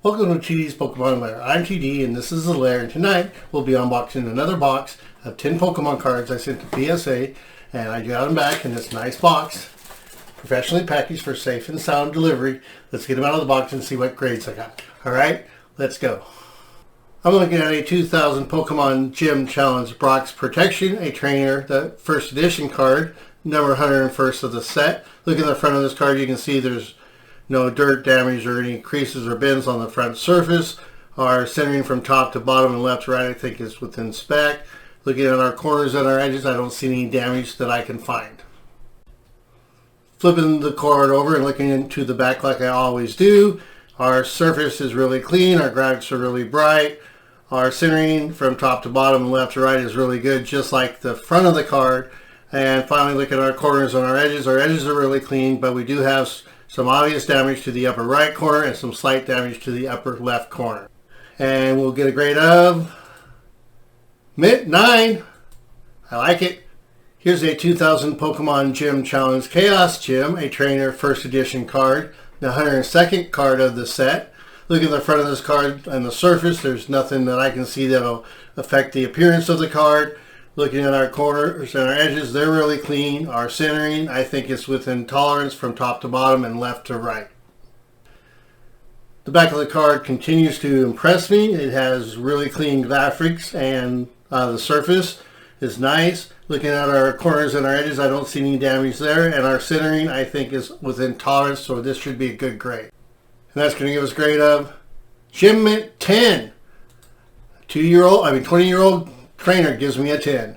Welcome to TD's Pokemon Lair. I'm TD and this is the Lair, and tonight we'll be unboxing another box of 10 Pokemon cards I sent to PSA, and I got them back in this nice box, professionally packaged for safe and sound delivery. Let's get them out of the box and see what grades I got. Alright, let's go. I'm looking at a 2000 Pokemon Gym Challenge Brock's Protection, a trainer, the first edition card, number 101st of the set. Look at the front of this card, you can see there's no dirt damage or any creases or bends on the front surface. Our centering from top to bottom and left to right I think is within spec. Looking at our corners and our edges, I don't see any damage that I can find. Flipping the card over and looking into the back like I always do, our surface is really clean, our graphics are really bright, our centering from top to bottom and left to right is really good, just like the front of the card. And finally, look at our corners and our edges. Our edges are really clean, but we do have some obvious damage to the upper right corner and some slight damage to the upper left corner. And we'll get a grade of 9. I like it. Here's a 2000 Pokemon Gym Challenge Chaos Gym, a trainer first edition card, the 102nd card of the set. Look at the front of this card and the surface. There's nothing that I can see that'll affect the appearance of the card. Looking at our corners and our edges, they're really clean. Our centering, I think, is within tolerance from top to bottom and left to right. The back of the card continues to impress me. It has really clean graphics and the surface is nice. Looking at our corners and our edges, I don't see any damage there. And our centering, I think, is within tolerance, so this should be a good grade. And that's going to give us a grade of Gym Mint 10. 20-year-old trainer gives me a 10.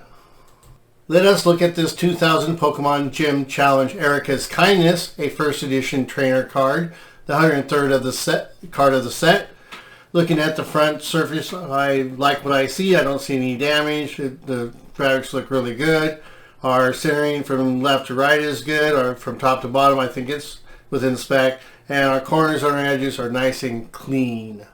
Let us look at this 2000 Pokemon Gym Challenge Erika's Kindness, a first edition trainer card, the 103rd of the set. Looking at the front surface, I like what I see. I don't see any damage. The graphics look really good. Our centering from left to right is good, or from top to bottom I think it's within spec. And our corners on our edges are nice and clean.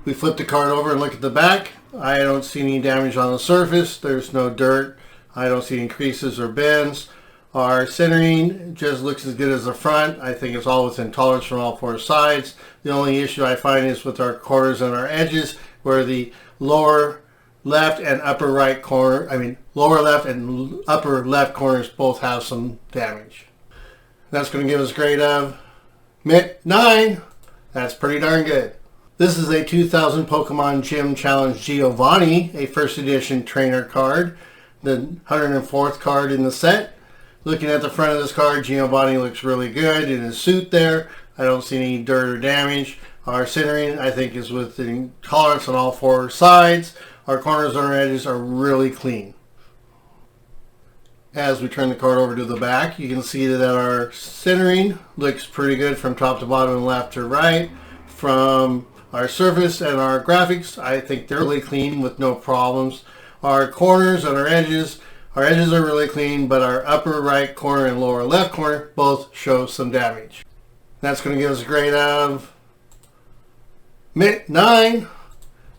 We flip the card over and look at the back. I don't see any damage on the surface. There's no dirt. I don't see any creases or bends. Our centering just looks as good as the front. I think it's all within tolerance from all four sides. The only issue I find is with our corners and our edges, where the lower left and upper right corner, lower left and upper left corners both have some damage. That's going to give us a grade of 9. That's pretty darn good. This is a 2000 Pokemon Gym Challenge Giovanni, a first edition trainer card, the 104th card in the set. Looking at the front of this card, Giovanni looks really good in his suit there. I don't see any dirt or damage. Our centering, I think, is within tolerance on all four sides. Our corners and our edges are really clean. As we turn the card over to the back, you can see that our centering looks pretty good from top to bottom and left to right. From our surface and our graphics, I think they're really clean with no problems. Our corners and our edges are really clean, but our upper right corner and lower left corner both show some damage. That's going to give us a grade of 9. I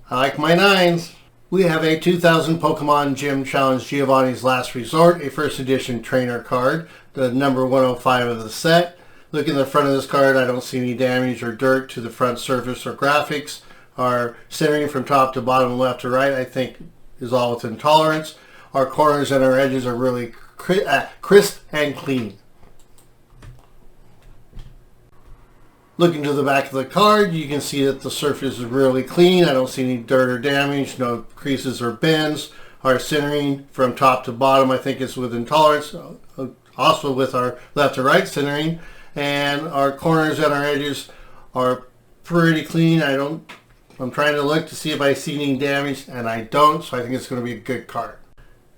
like my 9s. We have a 2000 Pokemon Gym Challenge Giovanni's Last Resort, a first edition trainer card, the number 105 of the set. Look at the front of this card, I don't see any damage or dirt to the front surface or graphics. Our centering from top to bottom, left to right, I think is all within tolerance. Our corners and our edges are really crisp and clean. Looking to the back of the card, you can see that the surface is really clean. I don't see any dirt or damage, no creases or bends. Our centering from top to bottom, I think, is within tolerance, also with our left to right centering. And our corners and our edges are pretty clean. I'm trying to look to see if I see any damage, and I don't, so I think it's going to be a good card.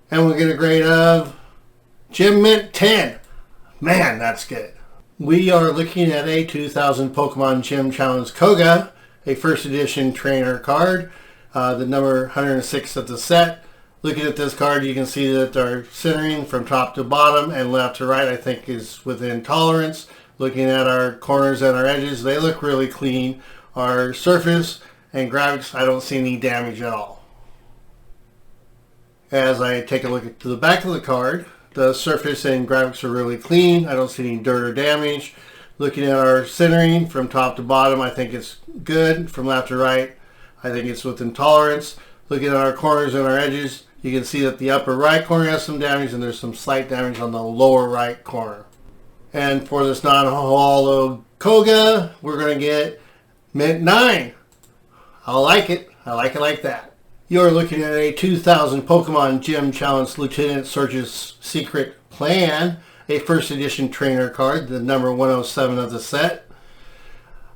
And we'll get a grade of Gym Mint 10. Man, that's good. We are looking at a 2000 Pokemon Gym Challenge Koga, a first edition trainer card, the number 106 of the set. Looking at this card, you can see that our centering from top to bottom and left to right, I think, is within tolerance. Looking at our corners and our edges, they look really clean. Our surface and graphics, I don't see any damage at all. As I take a look at the back of the card, the surface and graphics are really clean. I don't see any dirt or damage. Looking at our centering from top to bottom, I think it's good. From left to right, I think it's within tolerance. Looking at our corners and our edges, you can see that the upper right corner has some damage and there's some slight damage on the lower right corner. And for this non-hollow Koga, we're going to get mint 9. I like it. I like it like that. You're looking at a 2000 Pokemon Gym Challenge Lieutenant Surge's Secret Plan, a first edition trainer card, the number 107 of the set.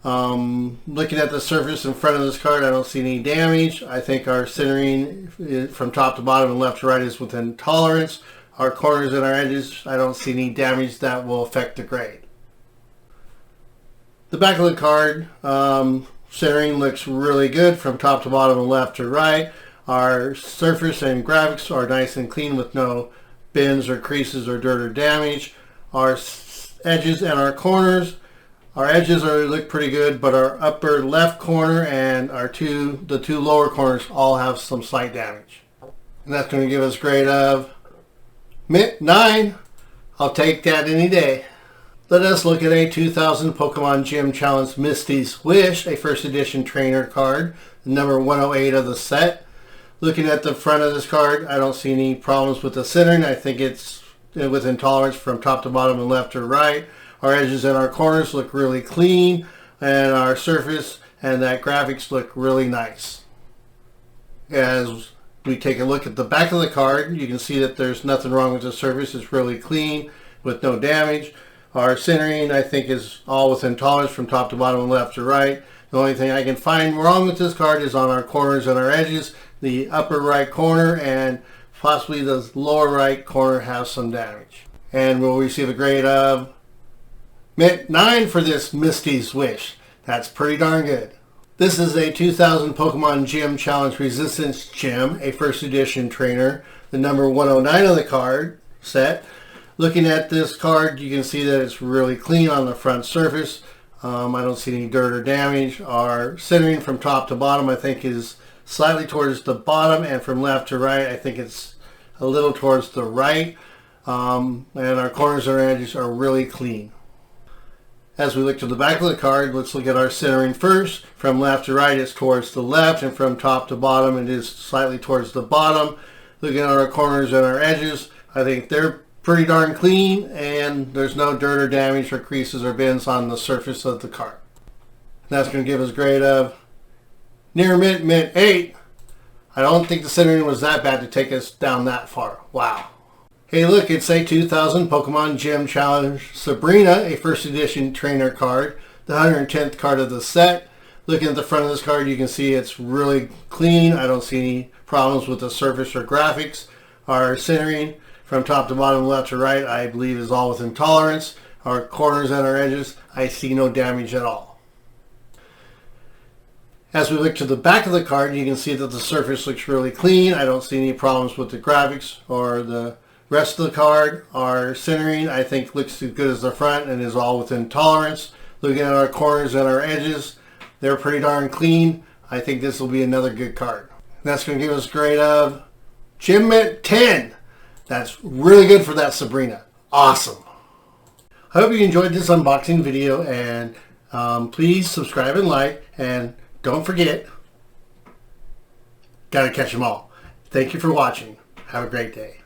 Looking at the surface in front of this card, I don't see any damage. I think our centering from top to bottom and left to right is within tolerance. Our corners and our edges, I don't see any damage that will affect the grade. The back of the card, centering looks really good from top to bottom and left to right. Our surface and graphics are nice and clean with no bends or creases or dirt or damage. Our edges and our corners, our edges look pretty good, but our upper left corner and the two lower corners all have some slight damage. And that's going to give us a grade of mint 9. I'll take that any day. Let us look at a 2000 Pokemon Gym Challenge Misty's Wish, a first edition trainer card, number 108 of the set. Looking at the front of this card, I don't see any problems with the centering. I think it's within tolerance from top to bottom and left to right. Our edges and our corners look really clean, and our surface and that graphics look really nice. As we take a look at the back of the card, you can see that there's nothing wrong with the surface. It's really clean with no damage. Our centering, I think, is all within tolerance from top to bottom and left to right. The only thing I can find wrong with this card is on our corners and our edges. The upper right corner and possibly the lower right corner has some damage. And we'll receive a grade of mint 9 for this Misty's Wish. That's pretty darn good. This is a 2000 Pokemon Gym Challenge Resistance Gym, a first edition trainer, the number 109 of the card set. Looking at this card, you can see that it's really clean on the front surface. I don't see any dirt or damage. Our centering from top to bottom, I think, is slightly towards the bottom, and from left to right, I think it's a little towards the right. And our corners and our edges are really clean. As we look to the back of the card, let's look at our centering first. From left to right, it's towards the left, and from top to bottom, it is slightly towards the bottom. Looking at our corners and our edges, I think they're pretty darn clean, and there's no dirt or damage or creases or bends on the surface of the card. That's going to give us a grade of near mint 8. I don't think the centering was that bad to take us down that far. Wow. Hey look, it's a 2000 Pokemon Gym Challenge Sabrina, a first edition trainer card, the 110th card of the set. Looking at the front of this card, you can see it's really clean. I don't see any problems with the surface or graphics. Our centering from top to bottom, left to right, I believe is all within tolerance. Our corners and our edges, I see no damage at all. As we look to the back of the card, you can see that the surface looks really clean. I don't see any problems with the graphics or the rest of the card. Our centering, I think, looks as good as the front and is all within tolerance. Looking at our corners and our edges, they're pretty darn clean. I think this will be another good card. That's going to give us a grade of Gym Mint 10. That's really good for that Sabrina. Awesome. I hope you enjoyed this unboxing video, and please subscribe and like, and don't forget, gotta catch them all. Thank you for watching. Have a great day.